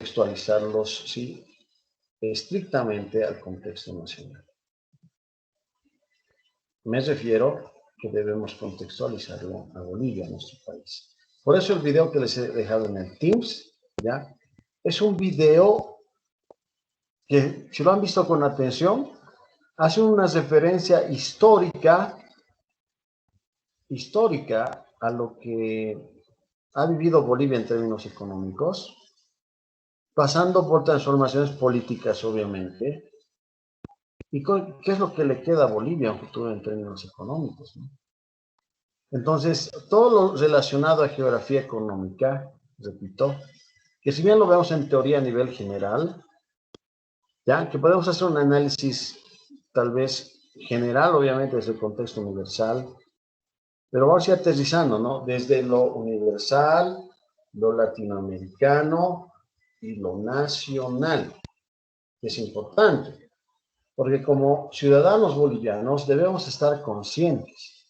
contextualizarlos, ¿sí? Estrictamente al contexto nacional. Me refiero que debemos contextualizarlo a Bolivia, a nuestro país. Por eso el video que les he dejado en el Teams, ¿ya? Es un video que, si lo han visto con atención, hace una referencia histórica a lo que ha vivido Bolivia en términos económicos, pasando por transformaciones políticas, obviamente, y qué es lo que le queda a Bolivia en futuro en términos económicos, ¿no? Entonces, todo lo relacionado a geografía económica, repito, que si bien lo vemos en teoría a nivel general, ya que podemos hacer un análisis tal vez general, obviamente desde el contexto universal, pero vamos a ir aterrizando, ¿no? Desde lo universal, lo latinoamericano y lo nacional, que es importante, porque como ciudadanos bolivianos debemos estar conscientes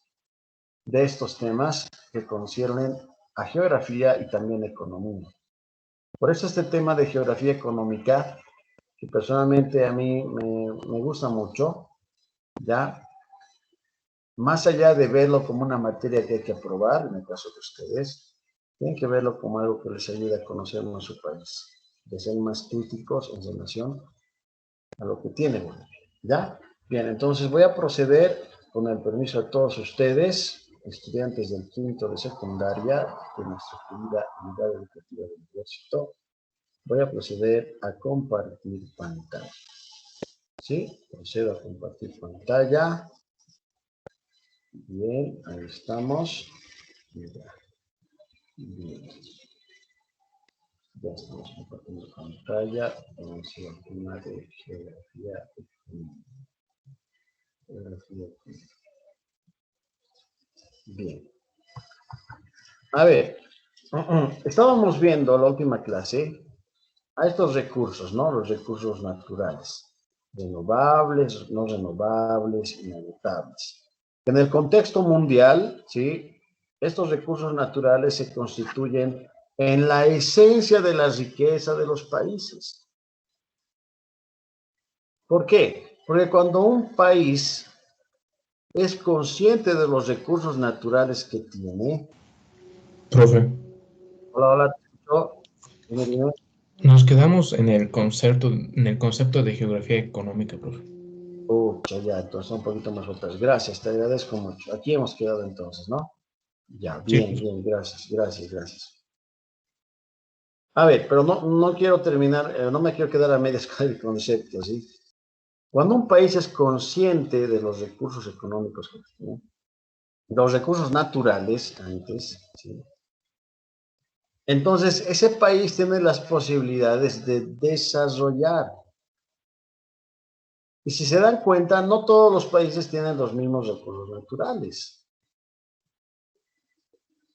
de estos temas que conciernen a geografía y también economía. Por eso este tema de geografía económica, que personalmente a mí me gusta mucho, ¿ya? Más allá de verlo como una materia que hay que aprobar, en el caso de ustedes, tienen que verlo como algo que les ayude a conocer más su país, de ser más críticos en relación a lo que tiene Bolivia, ¿ya? Bien, entonces voy a proceder, con el permiso de todos ustedes, estudiantes del quinto de secundaria de nuestra querida unidad educativa del ejército, voy a proceder a compartir pantalla. ¿Sí? Procedo a compartir pantalla. Bien, ahí estamos. Bien. Ya estamos compartiendo pantalla. Vamos a ver el tema de geografía. Bien. A ver, estábamos viendo la última clase a estos recursos, ¿no? Los recursos naturales, renovables, no renovables, inagotables. En el contexto mundial, ¿sí? Estos recursos naturales se constituyen en la esencia de la riqueza de los países. ¿Por qué? Porque cuando un país es consciente de los recursos naturales que tiene. Profe, Hola, dime. nos quedamos en el concepto de geografía económica, profe. Pucha, ya, entonces un poquito más otras. Gracias, te agradezco mucho. Aquí hemos quedado entonces, ¿no? Ya, Sí, bien, profe. bien, gracias. A ver, pero no quiero terminar, no me quiero quedar a medias con el concepto, ¿sí? Cuando un país es consciente de los recursos económicos que tiene, los recursos naturales antes, ¿sí? Entonces ese país tiene las posibilidades de desarrollar. Y si se dan cuenta, no todos los países tienen los mismos recursos naturales.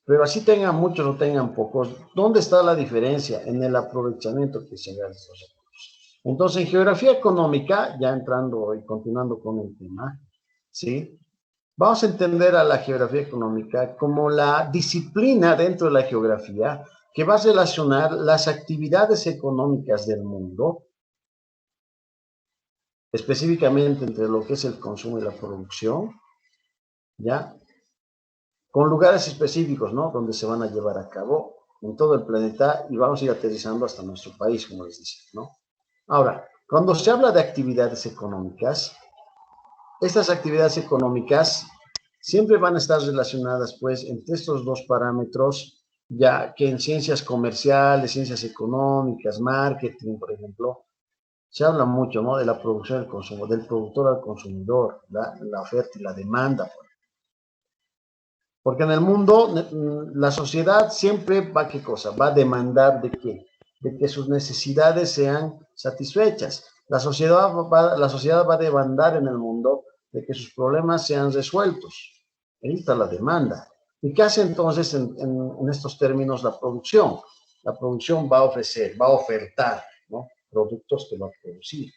Pero así tengan muchos o tengan pocos, ¿dónde está la diferencia? En el aprovechamiento que se haga de estos recursos. Entonces, en geografía económica, ya entrando y continuando con el tema, ¿sí? Vamos a entender a la geografía económica como la disciplina dentro de la geografía que va a relacionar las actividades económicas del mundo, específicamente entre lo que es el consumo y la producción, ¿ya? Con lugares específicos, ¿no? Donde se van a llevar a cabo en todo el planeta y vamos a ir aterrizando hasta nuestro país, como les decía, ¿no? Ahora, cuando se habla de actividades económicas, estas actividades económicas siempre van a estar relacionadas, pues, entre estos dos parámetros, ya que en ciencias comerciales, ciencias económicas, marketing, por ejemplo, se habla mucho, ¿no? De la producción y el consumo, del productor al consumidor, la oferta y la demanda. Porque en el mundo la sociedad siempre va, ¿qué cosa? Va a demandar de qué? De que sus necesidades sean satisfechas. La sociedad va a demandar en el mundo de que sus problemas sean resueltos. Ahí está la demanda. ¿Y qué hace entonces en estos términos la producción? La producción va a ofrecer, va a ofertar, ¿no? Productos que va a producir.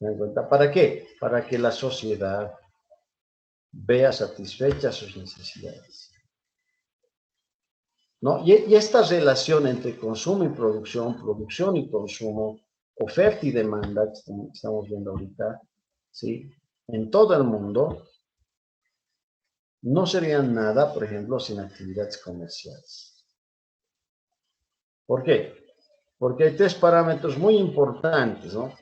¿Me dan cuenta? ¿Para qué? Para que la sociedad vea satisfechas sus necesidades. ¿no? Y esta relación entre consumo y producción y consumo, oferta y demanda, que estamos viendo ahorita, ¿sí? En todo el mundo, no serían nada, por ejemplo, sin actividades comerciales. ¿Por qué? Porque hay tres parámetros muy importantes, ¿no?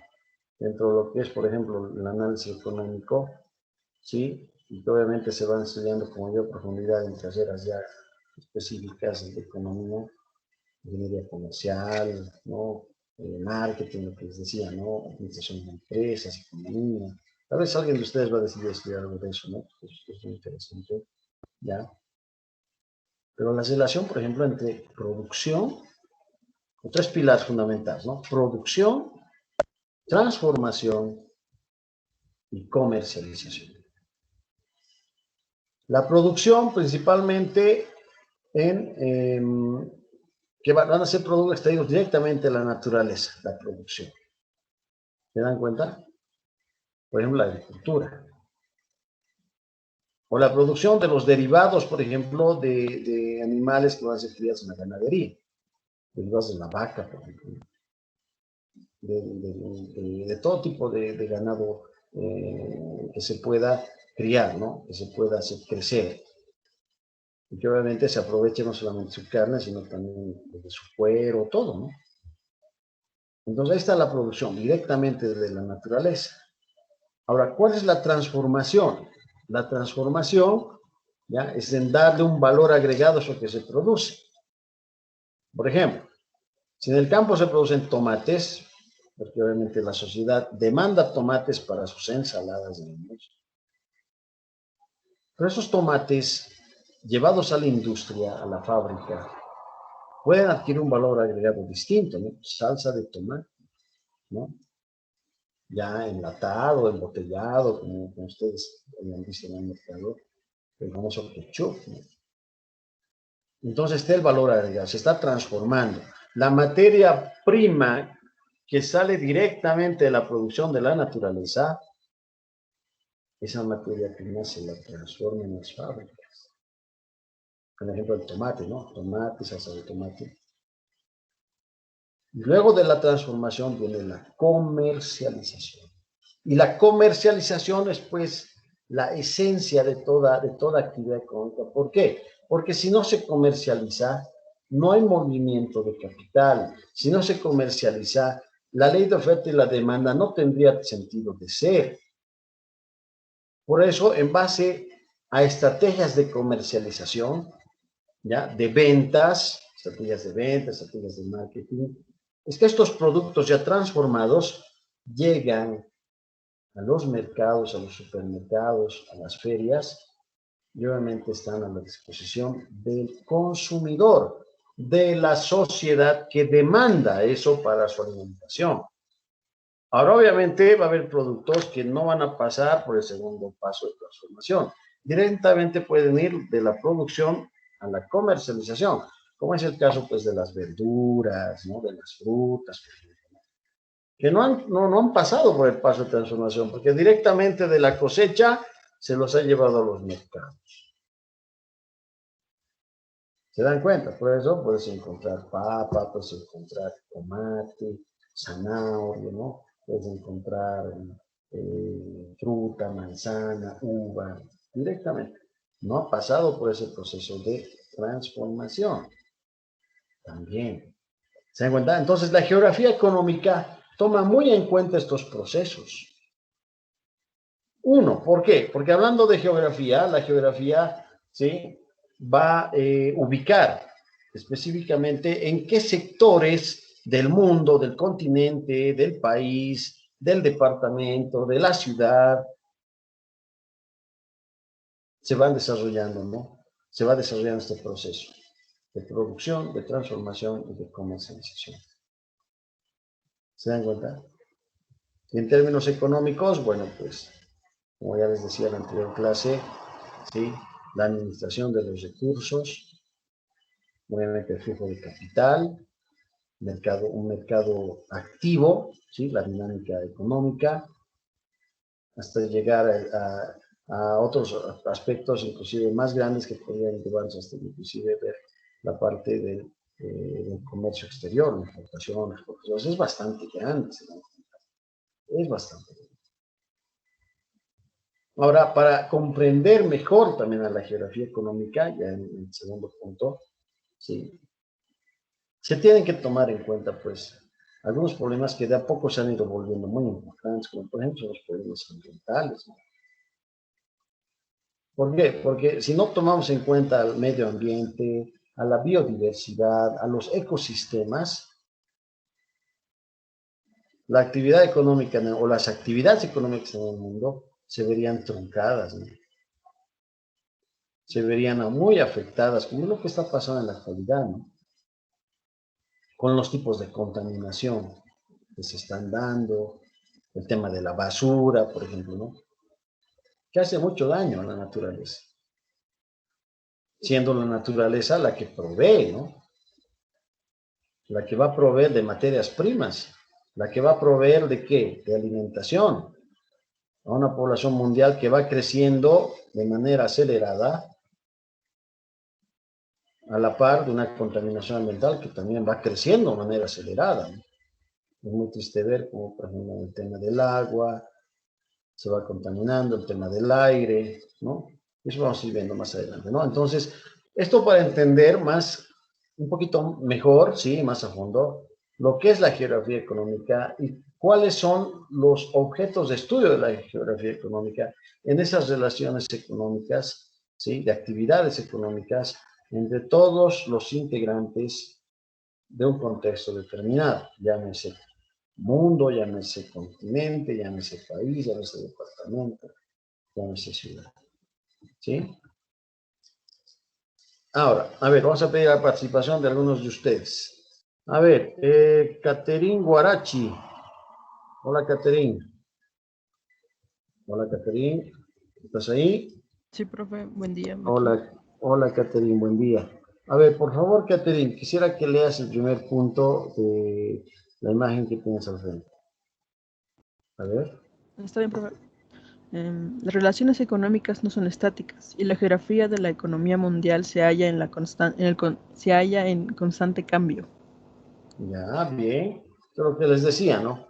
Dentro de lo que es, por ejemplo, el análisis económico, ¿sí? Y que obviamente se van estudiando con mayor profundidad en carreras ya específicas de economía, ingeniería comercial, ¿no? Marketing, lo que les decía, ¿no? Administración de empresas, economía. Tal vez alguien de ustedes va a decidir estudiar algo de eso, ¿no? Eso es muy interesante, ¿ya? Pero la relación, por ejemplo, entre producción, o tres pilares fundamentales, ¿no? Producción, transformación y comercialización. La producción principalmente que van a ser productos extraídos directamente de la naturaleza, la producción. ¿Se dan cuenta? Por ejemplo, la agricultura. O la producción de los derivados, por ejemplo, de animales que van a ser criados en la ganadería. Derivados de la vaca, por ejemplo. De todo tipo de ganado que se pueda criar, ¿no? Que se pueda hacer crecer. Y que obviamente se aproveche no solamente su carne, sino también de su cuero, todo, ¿no? Entonces ahí está la producción, directamente de la naturaleza. Ahora, ¿cuál es la transformación? La transformación, ¿ya? Es en darle un valor agregado a eso que se produce. Por ejemplo, si en el campo se producen tomates, porque obviamente la sociedad demanda tomates para sus ensaladas, digamos, pero esos tomates llevados a la industria, a la fábrica, pueden adquirir un valor agregado distinto, ¿no? Salsa de tomate, ¿no? Ya enlatado, embotellado, como ustedes hayan visto en el mercado, el famoso ketchup, ¿no? Entonces está el valor agregado, se está transformando. La materia prima que sale directamente de la producción de la naturaleza, esa materia prima se la transforma en las fábricas. Por ejemplo, el tomate, ¿no? Tomate, salsa de tomate. Luego de la transformación viene la comercialización. Y la comercialización es, pues, la esencia de toda actividad económica. ¿Por qué? Porque si no se comercializa, no hay movimiento de capital. Si no se comercializa, la ley de oferta y la demanda no tendría sentido de ser. Por eso, en base a estrategias de comercialización, ¿ya? De ventas, estrategias de marketing, es que estos productos ya transformados llegan a los mercados, a los supermercados, a las ferias, y obviamente están a la disposición del consumidor, de la sociedad que demanda eso para su alimentación. Ahora, obviamente, va a haber productos que no van a pasar por el segundo paso de transformación. Directamente pueden ir de la producción a la comercialización, como es el caso, pues, de las verduras, ¿no? De las frutas, que no han pasado por el paso de transformación, porque directamente de la cosecha se los ha llevado a los mercados. ¿Se dan cuenta? Por eso puedes encontrar papa, puedes encontrar tomate, zanahoria, ¿no? Puedes encontrar fruta, manzana, uva, directamente. No ha pasado por ese proceso de transformación. También. ¿Se dan cuenta? Entonces, la geografía económica toma muy en cuenta estos procesos. Uno, ¿por qué? Porque hablando de geografía, la geografía, ¿sí? Va a ubicar específicamente en qué sectores del mundo, del continente, del país, del departamento, de la ciudad, se van desarrollando, ¿no? Se va desarrollando este proceso de producción, de transformación y de comercialización. ¿Se dan cuenta? Y en términos económicos, bueno, pues, como ya les decía en la anterior clase, ¿sí? La administración de los recursos, obviamente el flujo de capital, un mercado activo, ¿sí? La dinámica económica, hasta llegar a otros aspectos inclusive más grandes que podrían llevarnos hasta inclusive ver la parte del comercio exterior, la importación, exportación, es bastante grande, es bastante grande. Ahora, para comprender mejor también a la geografía económica, ya en el segundo punto, ¿sí? Se tienen que tomar en cuenta, pues, algunos problemas que de a poco se han ido volviendo muy importantes, como por ejemplo los problemas ambientales, ¿no? ¿Por qué? Porque si no tomamos en cuenta al medio ambiente, a la biodiversidad, a los ecosistemas, la actividad económica o las actividades económicas en el mundo se verían truncadas, ¿no? Se verían muy afectadas, como es lo que está pasando en la actualidad, ¿no? Con los tipos de contaminación que se están dando, el tema de la basura, por ejemplo, ¿no? Que hace mucho daño a la naturaleza, siendo la naturaleza la que provee, ¿no? La que va a proveer de materias primas, la que va a proveer de qué? De alimentación a una población mundial que va creciendo de manera acelerada a la par de una contaminación ambiental que también va creciendo de manera acelerada, ¿no? Es muy triste ver cómo, por ejemplo, el tema del agua se va contaminando, el tema del aire, ¿no? Eso vamos a ir viendo más adelante, ¿no? Entonces, esto para entender más, un poquito mejor, sí, más a fondo, lo que es la geografía económica y cuáles son los objetos de estudio de la geografía económica en esas relaciones económicas, ¿sí? De actividades económicas entre todos los integrantes de un contexto determinado, llámese mundo, llámese continente, llámese país, llámese departamento, llámese ciudad. ¿Sí? Ahora, a ver, vamos a pedir la participación de algunos de ustedes. A ver, Caterín Guarachi. Hola, Caterín. Hola, Caterín. ¿Estás ahí? Sí, profe, buen día, aquí. Hola, hola, Caterín, buen día. A ver, por favor, Caterín, quisiera que leas el primer punto de la imagen que tienes al frente. A ver. Está bien, profe. Las relaciones económicas no son estáticas y la geografía de la economía mundial se halla se halla en constante cambio. Ya, bien. Esto es lo que les decía, ¿no?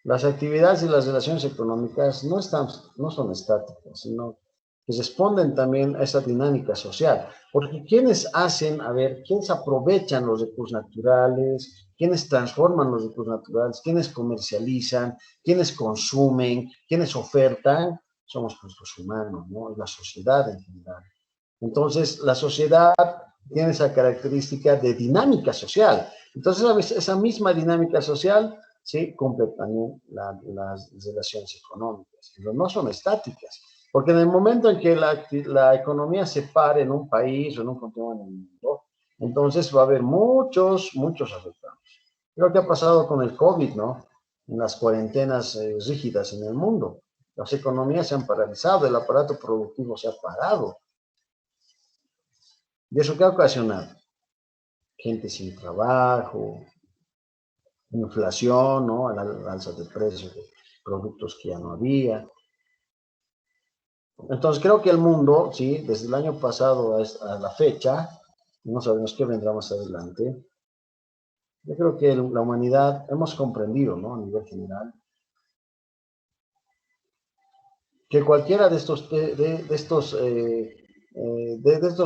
Las actividades y las relaciones económicas no son estáticas, sino que responden también a esa dinámica social. Porque quienes hacen, a ver, quienes aprovechan los recursos naturales, quienes transforman los recursos naturales, quienes comercializan, quienes consumen, quienes ofertan, somos pues, los humanos, ¿no? Es la sociedad en general. Entonces, la sociedad tiene esa característica de dinámica social. Entonces, esa misma dinámica social, sí, cumple también las relaciones económicas, pero no son estáticas, porque en el momento en que la economía se pare en un país o en un continente en el mundo, entonces va a haber muchos afectados. Creo que ha pasado con el COVID, ¿no? En las cuarentenas rígidas en el mundo. Las economías se han paralizado, el aparato productivo se ha parado. ¿Y eso qué ha ocasionado? Gente sin trabajo, inflación, ¿no? Alza de precios de productos que ya no había. Entonces creo que el mundo, sí, desde el año pasado a la fecha, no sabemos qué vendrá más adelante, yo creo que la humanidad hemos comprendido, ¿no? A nivel general, que cualquiera de estos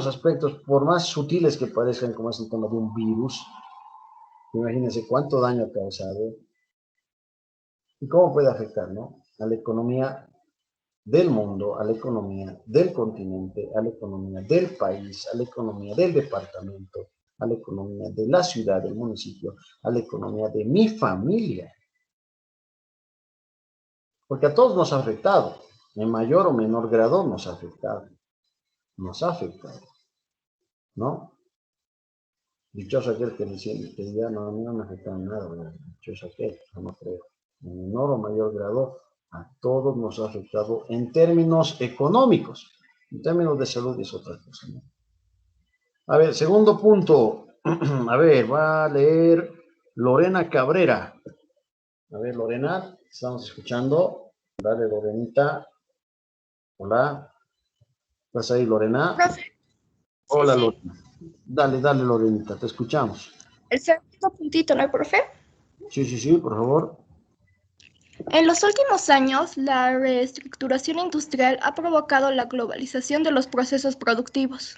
aspectos, por más sutiles que parezcan, como es el tema de un virus, imagínense cuánto daño ha causado y cómo puede afectar, ¿no? A la economía del mundo, a la economía del continente, a la economía del país, a la economía del departamento, a la economía de la ciudad, del municipio, a la economía de mi familia. Porque a todos nos ha afectado, en mayor o menor grado nos ha afectado, ¿no? Dichoso aquel que diga, no, a mí no me afecta nada, ¿verdad? Dichoso aquel, no creo. En menor o mayor grado, a todos nos ha afectado en términos económicos. En términos de salud es otra cosa, ¿no? A ver, segundo punto. A ver, va a leer Lorena Cabrera. A ver, Lorena, estamos escuchando. Dale, Lorenita. Hola. ¿Estás ahí, Lorena? Profe, sí, Hola, sí. Lorena. Dale, dale, Lorenita, te escuchamos. El segundo puntito, ¿no, profe? Sí, sí, sí, por favor. En los últimos años, la reestructuración industrial ha provocado la globalización de los procesos productivos.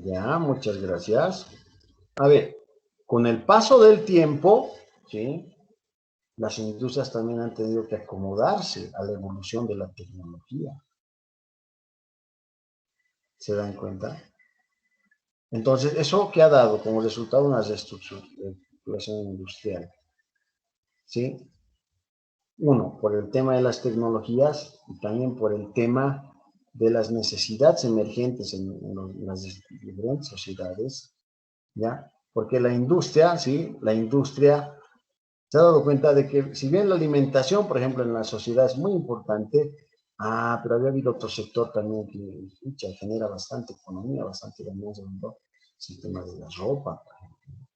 Ya, muchas gracias. A ver, con el paso del tiempo, ¿sí? Las industrias también han tenido que acomodarse a la evolución de la tecnología. ¿Se dan cuenta? Entonces, ¿eso qué ha dado como resultado una reestructuración industrial? ¿Sí? Uno, por el tema de las tecnologías y también por el tema de las necesidades emergentes en las diferentes sociedades, ¿ya? Porque la industria, ¿sí? La industria se ha dado cuenta de que si bien la alimentación, por ejemplo, en la sociedad es muy importante, pero había habido otro sector también que escucha, genera bastante economía, bastante ganancia, ¿no? Es el tema de la ropa, por ejemplo,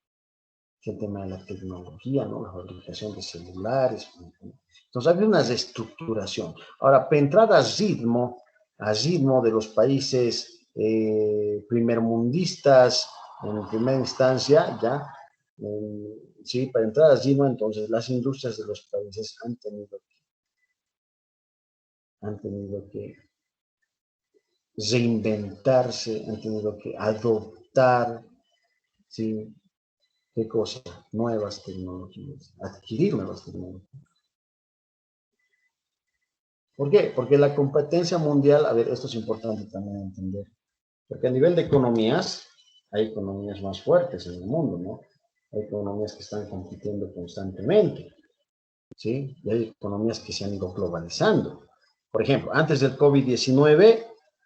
es el tema de la tecnología, ¿no? La fabricación de celulares, por ejemplo. Entonces había una reestructuración. Ahora, para entrar a ritmo de los países primermundistas, en primera instancia, ya, sí, para entrar a ritmo, entonces las industrias de los países han tenido que reinventarse, han tenido que adoptar, ¿sí? ¿Qué cosa? Nuevas tecnologías, adquirir nuevas tecnologías. ¿Por qué? Porque la competencia mundial, a ver, esto es importante también entender, porque a nivel de economías, hay economías más fuertes en el mundo, ¿no? Hay economías que están compitiendo constantemente, ¿sí? Y hay economías que se han ido globalizando. Por ejemplo, antes del COVID-19,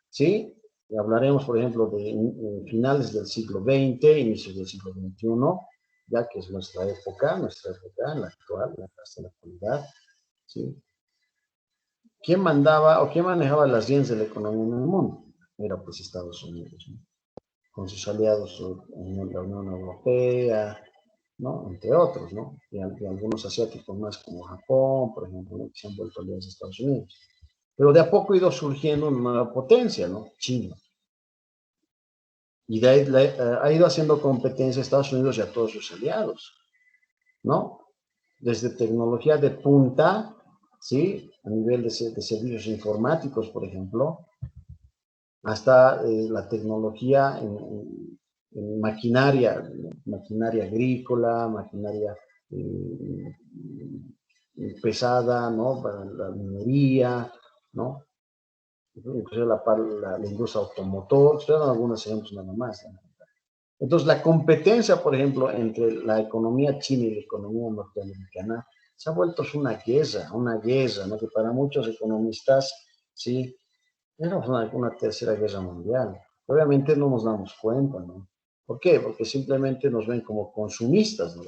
¿sí? Y hablaremos, por ejemplo, de finales del siglo XX, inicios del siglo XXI, ya que es nuestra época, la actual, hasta la actualidad, ¿sí? ¿Quién mandaba o quién manejaba las riendas de la economía en el mundo? Era pues Estados Unidos, ¿no? Con sus aliados en la Unión Europea, ¿no? Entre otros, ¿no? Y algunos asiáticos más como Japón, por ejemplo, ¿no? Que se han vuelto aliados de Estados Unidos. Pero de a poco ha ido surgiendo una nueva potencia, ¿no? China. Y de ahí ha ido haciendo competencia a Estados Unidos y a todos sus aliados, ¿no? Desde tecnología de punta, ¿sí? A nivel de servicios informáticos, por ejemplo, hasta la tecnología en maquinaria agrícola, maquinaria eh, pesada, ¿no? Para la minería, ¿no? Incluso la industria automotor, estoy dando algunos ejemplos nada más, ¿no? Entonces, la competencia, por ejemplo, entre la economía china y la economía norteamericana se ha vuelto una guerra, ¿no? Que para muchos economistas, sí, era una tercera guerra mundial. Obviamente no nos damos cuenta, ¿no? ¿Por qué? Porque simplemente nos ven como consumistas, ¿no?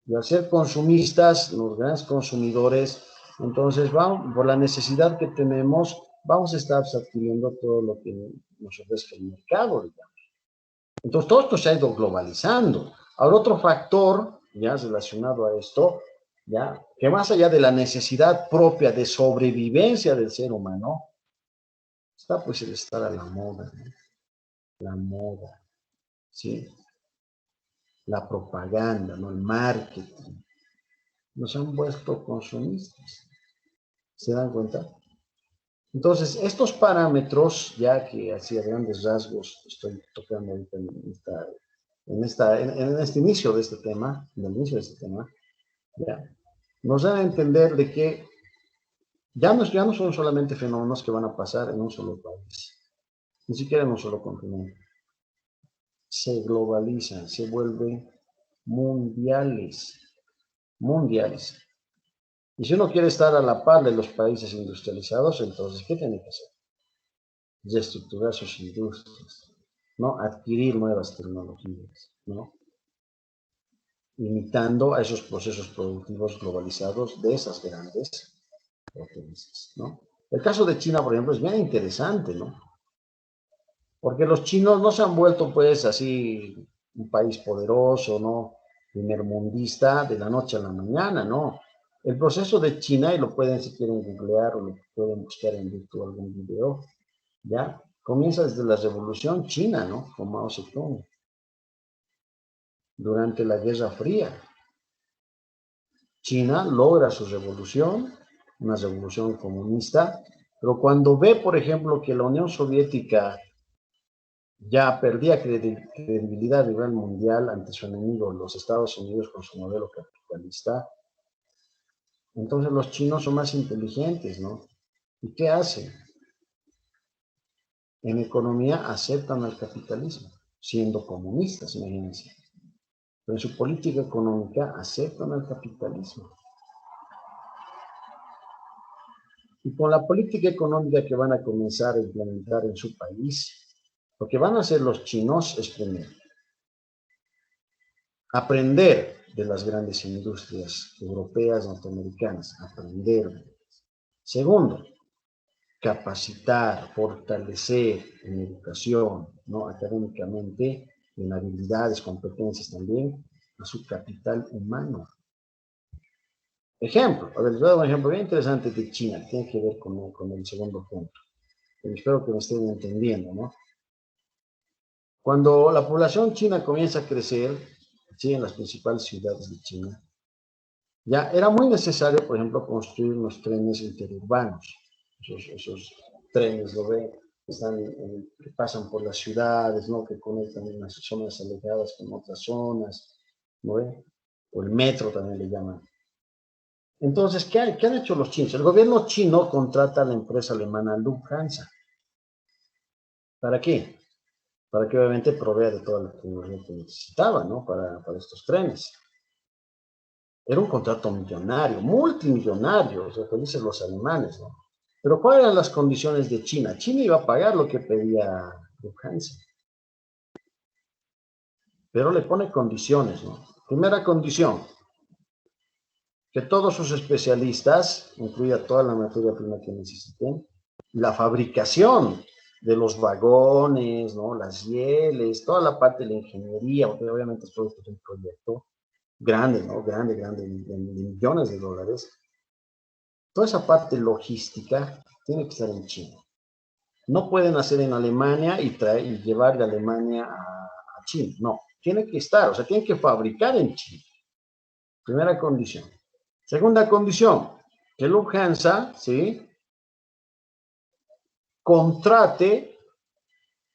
Y al ser consumistas, los grandes consumidores, entonces vamos, por la necesidad que tenemos, vamos a estar adquiriendo todo lo que nos ofrezca el mercado, digamos. Entonces todo esto se ha ido globalizando. Ahora otro factor, ya relacionado a esto, ya, que más allá de la necesidad propia de sobrevivencia del ser humano, está pues el estar a la moda, ¿no? La moda, ¿sí? La propaganda, ¿no? El marketing. Nos han vuelto consumistas. ¿Se dan cuenta? Entonces, estos parámetros, ya que hacía grandes rasgos, estoy tocando ahorita en este inicio de este tema, en el inicio de este tema, ya, nos dan a entender de que ya no son solamente fenómenos que van a pasar en un solo país, ni siquiera en un solo continente. Se globalizan, se vuelven mundiales, mundiales. Y si uno quiere estar a la par de los países industrializados, entonces, ¿qué tiene que hacer? Reestructurar sus industrias, ¿no? Adquirir nuevas tecnologías, ¿no? Imitando a esos procesos productivos globalizados de esas grandes potencias, ¿no? El caso de China, por ejemplo, es bien interesante, ¿no? Porque los chinos no se han vuelto, pues, así un país poderoso, ¿no? Primermundista de la noche a la mañana, ¿no? El proceso de China, y lo pueden, si quieren googlear o lo pueden buscar en YouTube algún video, ¿ya? comienza desde la Revolución China, ¿no? Con Mao Zedong, durante la Guerra Fría. China logra su revolución, una revolución comunista, pero cuando ve, por ejemplo, que la Unión Soviética ya perdía credibilidad a nivel mundial ante su enemigo, los Estados Unidos, con su modelo capitalista, entonces los chinos son más inteligentes, ¿no? ¿Y qué hacen? En economía aceptan al capitalismo, siendo comunistas, imagínense. Pero en su política económica aceptan al capitalismo. Y con la política económica que van a comenzar a implementar en su país, lo que van a hacer los chinos es primero, aprender de las grandes industrias europeas, norteamericanas, aprender. Segundo, capacitar, fortalecer en educación, ¿no? Académicamente, en habilidades, competencias también, a su capital humano. Ejemplo, a ver, les voy a dar un ejemplo bien interesante de China, que tiene que ver con el segundo punto. Pero espero que me estén entendiendo, ¿no? Cuando la población china comienza a crecer, ¿sí? En las principales ciudades de China, ya era muy necesario, por ejemplo, construir unos trenes interurbanos. Esos trenes, lo ven, que pasan por las ciudades, ¿no? Que conectan unas zonas alejadas con otras zonas, ¿no ve? O el metro también le llaman. Entonces, ¿qué han hecho los chinos? El gobierno chino contrata a la empresa alemana Lufthansa. ¿Para qué? Para que obviamente provea de toda la tecnología que necesitaba, ¿no? Para estos trenes. Era un contrato millonario, multimillonario, o sea, que dicen los alemanes, ¿no? Pero ¿cuáles eran las condiciones de China? China iba a pagar lo que pedía Lufthansa. Pero le pone condiciones, ¿no? Primera condición, que todos sus especialistas, incluida toda la materia prima que necesiten, la fabricación de los vagones, ¿no? Las rieles, toda la parte de la ingeniería, porque obviamente esto es un proyecto grande, ¿no? Grande, de millones de dólares. Toda esa parte logística tiene que estar en China. No pueden hacer en Alemania y llevar de Alemania a China, no. Tiene que estar, o sea, tienen que fabricar en China. Primera condición. Segunda condición, que Lufthansa, ¿sí? Contrate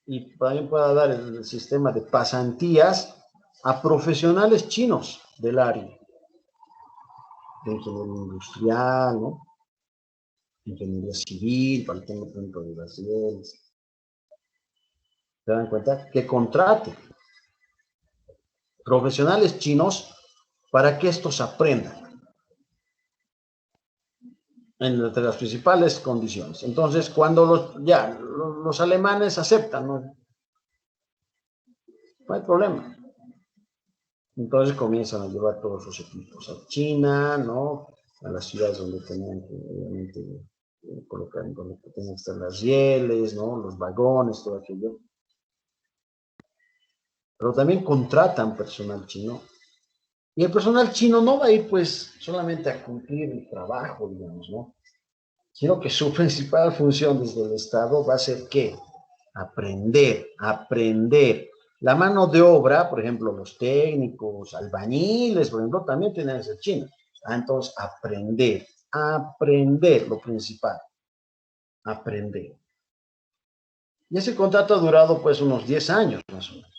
y también pueda dar el sistema de pasantías a profesionales chinos del área. De ingeniería industrial, ¿no? Ingeniería civil, para el tema de las rieles. ¿Se dan cuenta? Que contrate profesionales chinos para que estos aprendan. Entre las principales condiciones. Entonces, cuando los alemanes aceptan, ¿no? No hay problema. Entonces comienzan a llevar todos sus equipos a China, ¿no? A las ciudades donde tenían que, obviamente, colocar, donde tenían que estar las rieles, ¿no? Los vagones, todo aquello. Pero también contratan personal chino. Y el personal chino no va a ir, pues, solamente a cumplir el trabajo, digamos, ¿no? Sino que su principal función desde el Estado va a ser, ¿qué? Aprender. La mano de obra, por ejemplo, los técnicos, albañiles, por ejemplo, también tienen que ser chinos. Entonces, aprender, lo principal, aprender. Y ese contrato ha durado, pues, unos 10 años, más o menos.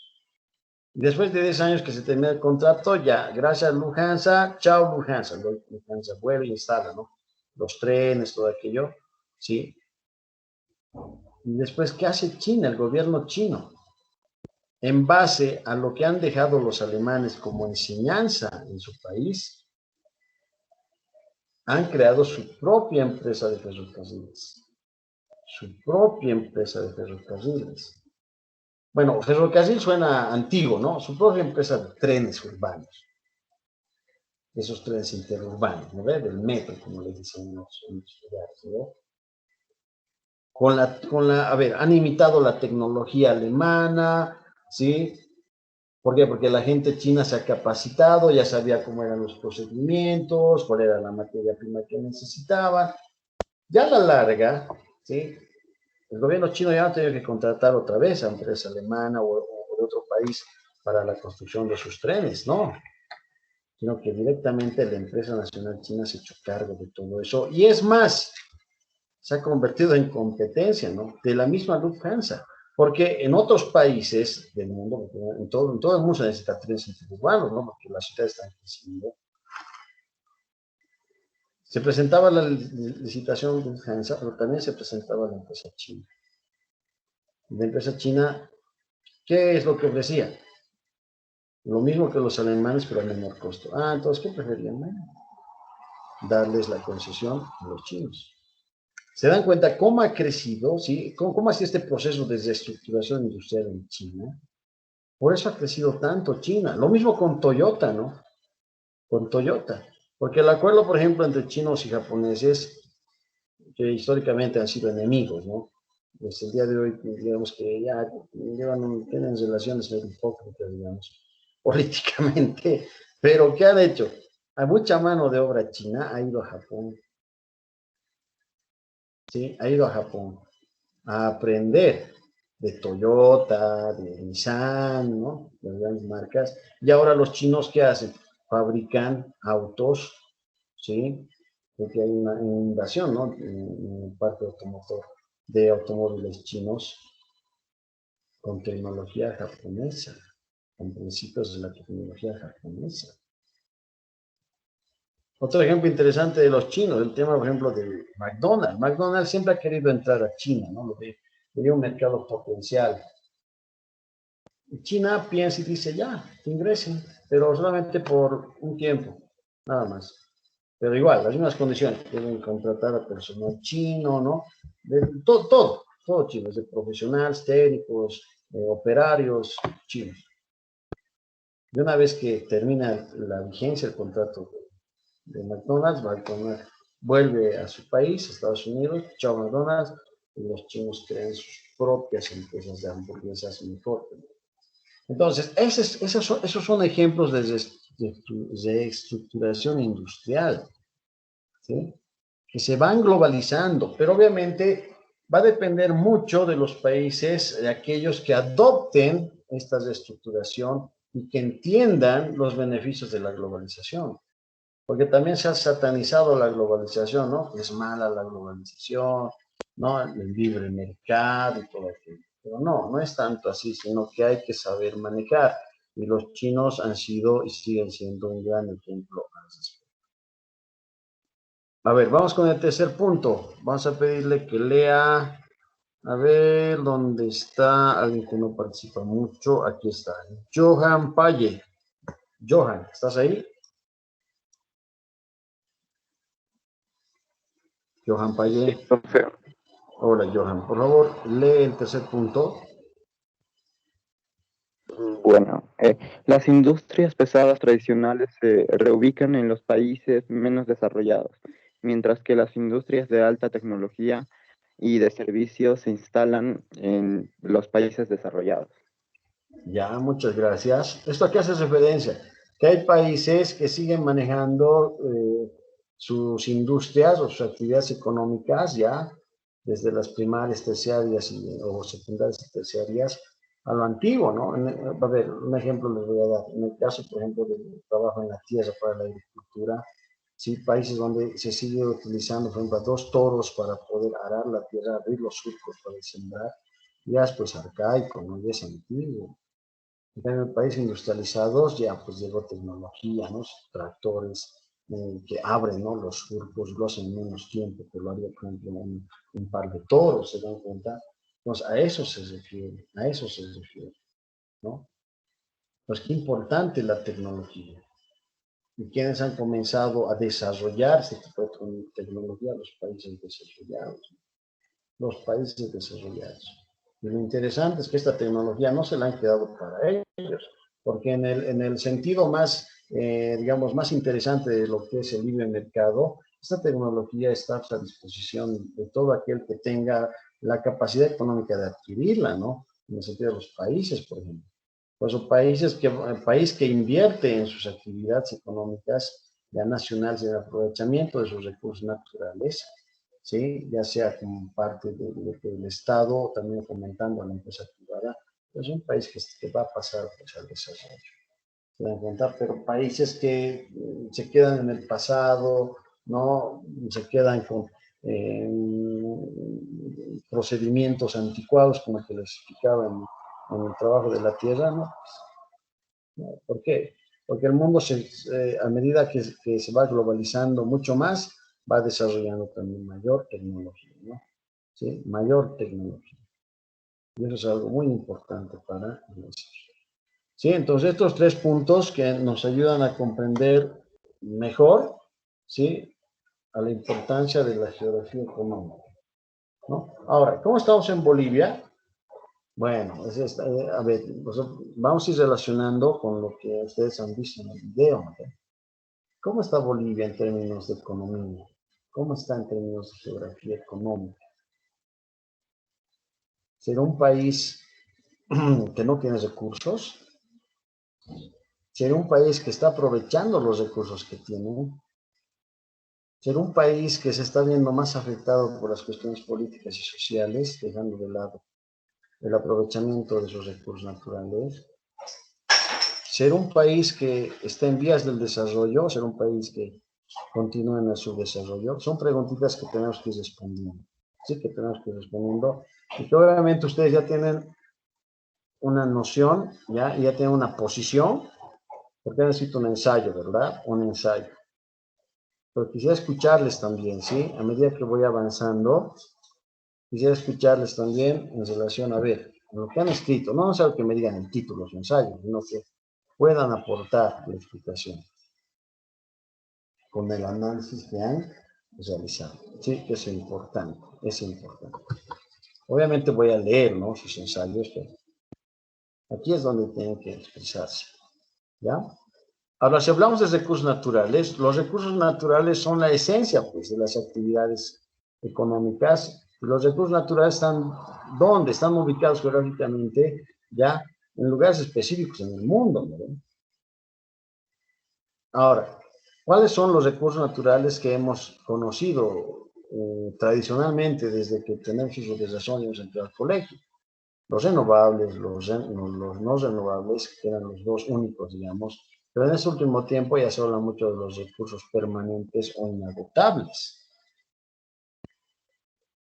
Después de 10 años que se termina el contrato, ya, gracias Lufthansa, chao Lufthansa. Lufthansa vuelve e instala, ¿no? Los trenes, todo aquello, ¿sí? Y después, ¿qué hace China, el gobierno chino? En base a lo que han dejado los alemanes como enseñanza en su país, han creado su propia empresa de ferrocarriles. Bueno, ferrocarril suena antiguo, ¿no? Su propia empresa de trenes urbanos. Esos trenes interurbanos, ¿no? Del metro, como les dicen en los lugares, ¿no? A ver, han imitado la tecnología alemana, ¿sí? ¿Por qué? Porque la gente china se ha capacitado, ya sabía cómo eran los procedimientos, cuál era la materia prima que necesitaban. Ya a la larga, ¿sí? El gobierno chino ya no ha tenido que contratar otra vez a empresa alemana o de otro país para la construcción de sus trenes, no, sino que directamente la empresa nacional china se ha hecho cargo de todo eso. Y es más, se ha convertido en competencia, ¿no? De la misma Lufthansa. Porque en otros países del mundo, en todo el mundo se necesita trenes interurbanos, ¿no? Porque las ciudades están creciendo. Se presentaba la licitación de Lufthansa, pero también se presentaba la empresa china. La empresa china, ¿qué es lo que ofrecía? Lo mismo que los alemanes, pero a menor costo. Ah, entonces, ¿qué preferían? Darles la concesión a los chinos. ¿Se dan cuenta cómo ha crecido, sí? ¿Cómo ha sido este proceso de desestructuración industrial en China? Por eso ha crecido tanto China. Lo mismo con Toyota, ¿no? Con Toyota. Porque el acuerdo, por ejemplo, entre chinos y japoneses, que históricamente han sido enemigos, ¿no? Desde el día de hoy, digamos que ya tienen relaciones medio hipócritas, digamos, políticamente. Pero, ¿qué han hecho? Hay mucha mano de obra china ha ido a Japón. ¿Sí? Ha ido a Japón a aprender de Toyota, de Nissan, ¿no? De las grandes marcas. Y ahora los chinos, ¿qué hacen? Fabrican autos, ¿sí? Porque hay una inundación, ¿no? En el parque automotor de automóviles chinos con tecnología japonesa, con principios de la tecnología japonesa. Otro ejemplo interesante de los chinos, el tema, por ejemplo, de McDonald's. McDonald's siempre ha querido entrar a China, ¿no? Lo ve, tenía un mercado potencial. China piensa y dice, ya, que ingresen, pero solamente por un tiempo, nada más. Pero igual, las mismas condiciones, deben contratar a personal chino, ¿no? Todo chino, de profesionales, técnicos, operarios chinos. Y una vez que termina la vigencia del contrato de McDonald's vuelve a su país, Estados Unidos, chao McDonald's, y los chinos crean sus propias empresas de hamburguesas muy fuertes. Entonces, esos son ejemplos de estructuración industrial, ¿sí? Que se van globalizando, pero obviamente va a depender mucho de los países, de aquellos que adopten esta reestructuración y que entiendan los beneficios de la globalización. Porque también se ha satanizado la globalización, ¿no? Es mala la globalización, ¿no? El libre mercado y todo aquello. Pero no es tanto así, sino que hay que saber manejar. Y los chinos han sido y siguen siendo un gran ejemplo al respecto. A ver, vamos con el tercer punto. Vamos a pedirle que lea, a ver, ¿dónde está? Alguien que no participa mucho. Aquí está. Johan Paye. Johan, ¿estás ahí? Johan Paye. Sí, profe. Hola, Johan. Por favor, lee el tercer punto. Bueno, las industrias pesadas tradicionales se reubican en los países menos desarrollados, mientras que las industrias de alta tecnología y de servicios se instalan en los países desarrollados. Ya, muchas gracias. ¿Esto a qué hace referencia? Que hay países que siguen manejando sus industrias o sus actividades económicas ya desde las primarias, terciarias o secundarias y terciarias a lo antiguo, ¿no? A ver, un ejemplo les voy a dar. En el caso, por ejemplo, del trabajo en la tierra para la agricultura, sí, países donde se sigue utilizando, por ejemplo, a 2 toros para poder arar la tierra, abrir los surcos para sembrar, ya es pues arcaico, ¿no? Ya es antiguo. En el país industrializados ya pues llegó tecnología, ¿no? Tractores que abren, ¿no? Los surcos, lo hacen en menos tiempo que lo haría, por ejemplo, un par de toros, ¿se dan cuenta? Entonces, a eso se refiere, ¿no? Pues qué importante la tecnología. Y quienes han comenzado a desarrollar este tipo de tecnología, los países desarrollados. Los países desarrollados. Y lo interesante es que esta tecnología no se la han quedado para ellos, porque en el sentido más, digamos, más interesante de lo que es el libre mercado, esta tecnología está a disposición de todo aquel que tenga la capacidad económica de adquirirla, ¿no? En el sentido de los países, por ejemplo. Pues son el país que invierte en sus actividades económicas ya nacionales y el aprovechamiento de sus recursos naturales, ¿sí? Ya sea como parte del Estado o también fomentando a la empresa privada. Es un país que va a pasar pues, al desarrollo. ¿Se dan cuenta? Pero países que se quedan en el pasado, ¿no? Se quedan con procedimientos anticuados, como que les explicaba en el trabajo de la tierra, ¿no? ¿No? ¿Por qué? Porque el mundo, a medida que se va globalizando mucho más, va desarrollando también mayor tecnología, ¿no? ¿Sí? Mayor tecnología. Y eso es algo muy importante para nosotros. ¿Sí? Entonces, estos 3 puntos que nos ayudan a comprender mejor, ¿sí? A la importancia de la geografía económica, ¿no? Ahora, ¿cómo estamos en Bolivia? Bueno, a ver, vamos a ir relacionando con lo que ustedes han visto en el video, ¿no? ¿Cómo está Bolivia en términos de economía? ¿Cómo está en términos de geografía económica? ¿Será un país que no tiene recursos? ¿Será un país que está aprovechando los recursos que tiene? ¿Será un país que se está viendo más afectado por las cuestiones políticas y sociales, dejando de lado el aprovechamiento de sus recursos naturales? ¿Será un país que está en vías del desarrollo? ¿Será un país que continúa en el subdesarrollo? Son preguntitas que tenemos que ir respondiendo. Sí, que tenemos que ir respondiendo. Y que obviamente ustedes ya tienen una noción, ya tienen una posición, porque necesito un ensayo, ¿verdad? Un ensayo. Pero quisiera escucharles también, ¿sí? A medida que voy avanzando, quisiera escucharles también en relación a ver, en lo que han escrito, no es algo que me digan el título, los ensayos, sino que puedan aportar la explicación con el análisis que han realizado. Sí, que es importante, es importante. Obviamente voy a leer, ¿no? Sus ensayos, pero aquí es donde tienen que expresarse, ¿ya? Ahora, si hablamos de recursos naturales, los recursos naturales son la esencia, pues, de las actividades económicas. Los recursos naturales están, ¿dónde? Están ubicados geográficamente, ya, en lugares específicos en el mundo, ¿no? Ahora, ¿cuáles son los recursos naturales que hemos conocido tradicionalmente desde que tenemos uso de razón y hemos entrado al colegio? Los renovables, los no renovables, que eran los dos únicos, digamos, pero en este último tiempo ya se habla mucho de los recursos permanentes o inagotables.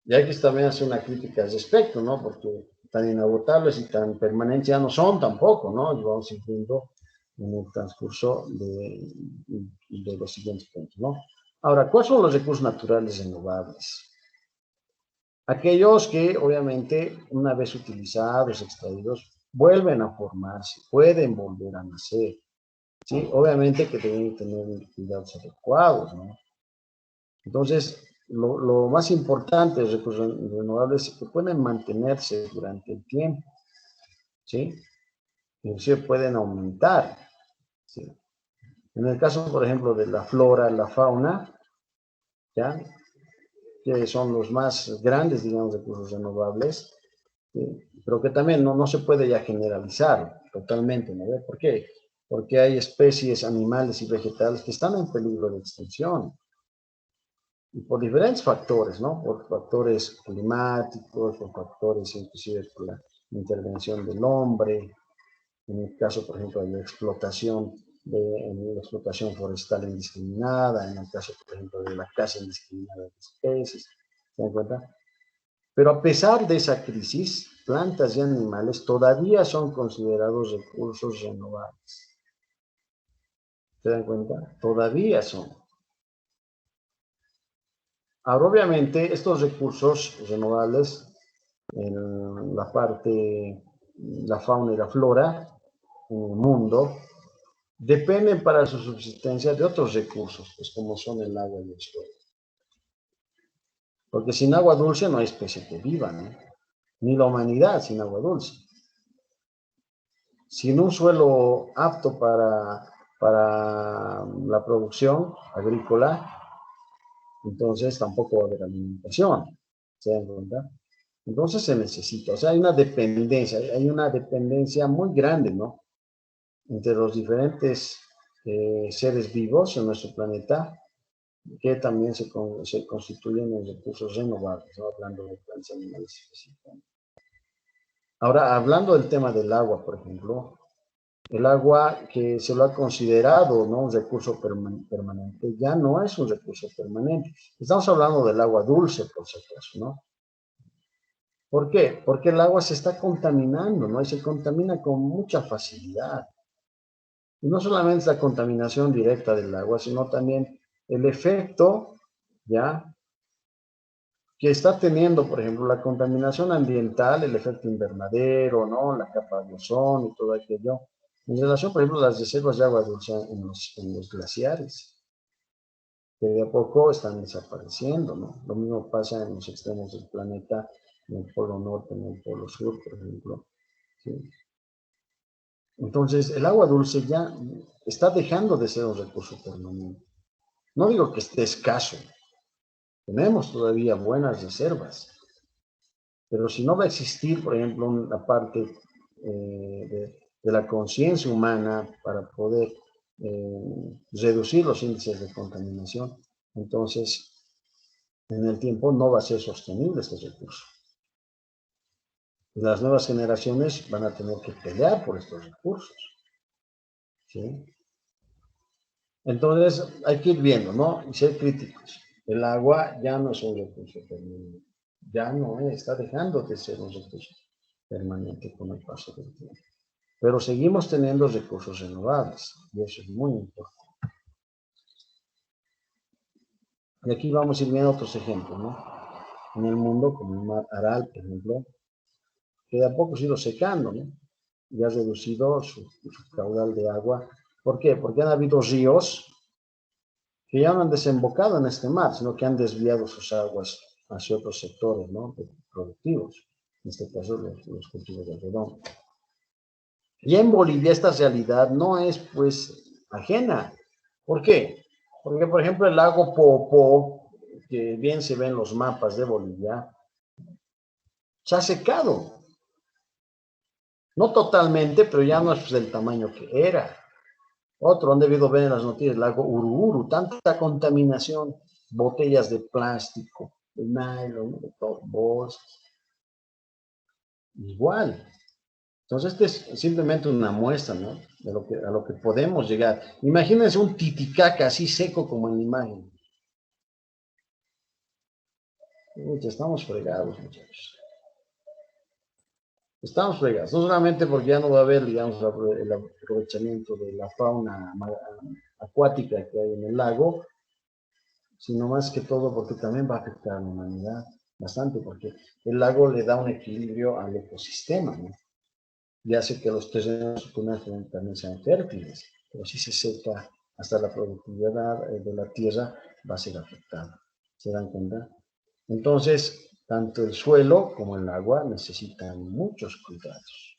Y hay que también hacer una crítica al respecto, ¿no? Porque tan inagotables y tan permanentes ya no son tampoco, ¿no? Y vamos viendo en el transcurso de los siguientes puntos, ¿no? Ahora, ¿cuáles son los recursos naturales renovables? Aquellos que, obviamente, una vez utilizados, extraídos, vuelven a formarse, pueden volver a nacer, ¿sí? Obviamente que deben tener cuidados adecuados, ¿no? Entonces, lo más importante de los recursos renovables es que pueden mantenerse durante el tiempo, ¿sí? Inclusive pueden aumentar, ¿sí? En el caso, por ejemplo, de la flora, la fauna, ¿ya? Que son los más grandes, digamos, recursos renovables, ¿sí? Pero que también no se puede ya generalizar totalmente, ¿no? ¿Por qué? Porque hay especies animales y vegetales que están en peligro de extinción. Y por diferentes factores, ¿no? Por factores climáticos, por factores inclusive por la intervención del hombre, en el caso, por ejemplo, de la explotación, la explotación forestal indiscriminada, en el caso, por ejemplo, de la caza indiscriminada de especies, ¿se dan cuenta? Pero a pesar de esa crisis, plantas y animales todavía son considerados recursos renovables. ¿Se dan cuenta? Todavía son. Ahora, obviamente, estos recursos renovables, en la parte, la fauna y la flora, en el mundo, dependen para su subsistencia de otros recursos, pues como son el agua y el suelo. Porque sin agua dulce no hay especie que viva, ¿no? Ni la humanidad sin agua dulce. Sin un suelo apto para la producción agrícola, entonces tampoco va a haber alimentación. ¿Se dan cuenta? Entonces se necesita, o sea, hay una dependencia muy grande, ¿no? Entre los diferentes seres vivos en nuestro planeta, que también se constituyen en recursos renovables, ¿no? Hablando de plantas animales específicamente. Ahora, hablando del tema del agua, por ejemplo, el agua que se lo ha considerado, ¿no?, un recurso permanente, ya no es un recurso permanente. Estamos hablando del agua dulce, por si acaso, ¿no? ¿Por qué? Porque el agua se está contaminando, ¿no? Y se contamina con mucha facilidad. Y no solamente la contaminación directa del agua, sino también el efecto, ¿ya?, que está teniendo, por ejemplo, la contaminación ambiental, el efecto invernadero, ¿no?, la capa de ozono y todo aquello, en relación, por ejemplo, a las reservas de agua dulce en los glaciares, que de a poco están desapareciendo, ¿no? Lo mismo pasa en los extremos del planeta, en el polo norte, en el polo sur, por ejemplo, ¿sí? Entonces, el agua dulce ya está dejando de ser un recurso permanente. No digo que esté escaso, tenemos todavía buenas reservas, pero si no va a existir, por ejemplo, una parte de la conciencia humana para poder reducir los índices de contaminación, entonces en el tiempo no va a ser sostenible este recurso. Las nuevas generaciones van a tener que pelear por estos recursos, ¿sí? Entonces hay que ir viendo, ¿no? Y ser críticos. El agua ya no es un recurso permanente, ya no es, está dejando de ser un recurso permanente con el paso del tiempo. Pero seguimos teniendo recursos renovables, y eso es muy importante. Y aquí vamos a ir viendo otros ejemplos, ¿no? En el mundo, como el mar Aral, por ejemplo, que de a poco se ha ido secando, ¿no? Y ha reducido su caudal de agua. ¿Por qué? Porque han habido ríos que ya no han desembocado en este mar, sino que han desviado sus aguas hacia otros sectores, ¿no?, productivos, en este caso los cultivos de algodón. Y en Bolivia esta realidad no es, pues, ajena. ¿Por qué? Porque, por ejemplo, el lago Poopó, que bien se ve en los mapas de Bolivia, se ha secado. No totalmente, pero ya no es del tamaño que era. Otro, han debido ver en las noticias, el lago Uruburu, tanta contaminación, botellas de plástico, de nylon, de todo, bolsas. Igual. Entonces, este es simplemente una muestra, ¿no?, de a lo que podemos llegar. Imagínense un Titicaca así seco como en la imagen. Uy, estamos fregados, muchachos. Estamos fregados, no solamente porque ya no va a haber, digamos, el aprovechamiento de la fauna acuática que hay en el lago, sino más que todo porque también va a afectar a la humanidad bastante, porque el lago le da un equilibrio al ecosistema, ¿no?, y hace que los terrenos también sean fértiles, pero si se seca, hasta la productividad de la tierra va a ser afectada. ¿Se dan cuenta? Entonces, tanto el suelo como el agua necesitan muchos cuidados.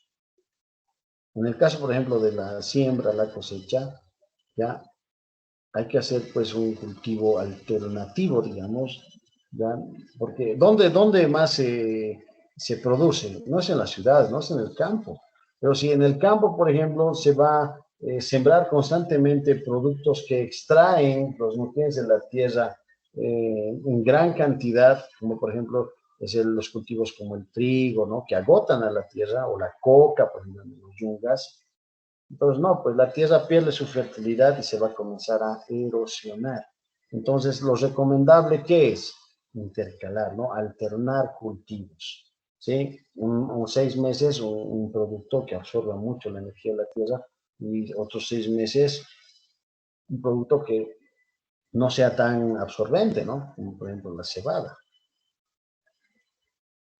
En el caso, por ejemplo, de la siembra, la cosecha, ya hay que hacer pues un cultivo alternativo, digamos, ¿ya? Porque ¿dónde más se produce? No es en las ciudades, no es en el campo. Pero si en el campo, por ejemplo, se va a sembrar constantemente productos que extraen los nutrientes de la tierra en gran cantidad, como por ejemplo los cultivos como el trigo, ¿no?, que agotan a la tierra, o la coca, por ejemplo, los yungas. Entonces, no, pues la tierra pierde su fertilidad y se va a comenzar a erosionar. Entonces, lo recomendable, ¿qué es? Intercalar, ¿no? Alternar cultivos, ¿sí? 6 meses un producto que absorba mucho la energía de la tierra, y otros 6 meses un producto que no sea tan absorbente, ¿no?, como por ejemplo la cebada.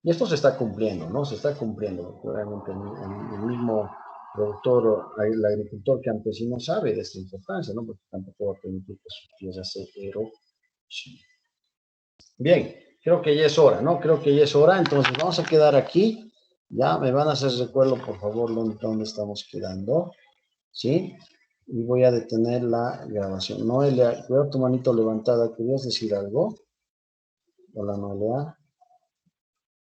Y esto se está cumpliendo, ¿no? Se está cumpliendo. Realmente el mismo productor, el agricultor campesino sabe de esta importancia, ¿no? Porque tampoco va a permitir que su tierra se erosione. Bien, creo que ya es hora, ¿no? Creo que ya es hora, entonces vamos a quedar aquí. Ya me van a hacer recuerdo, por favor, dónde estamos quedando, ¿sí? Y voy a detener la grabación. Noelia, veo tu manito levantada. ¿Querías decir algo? Hola, Noelia.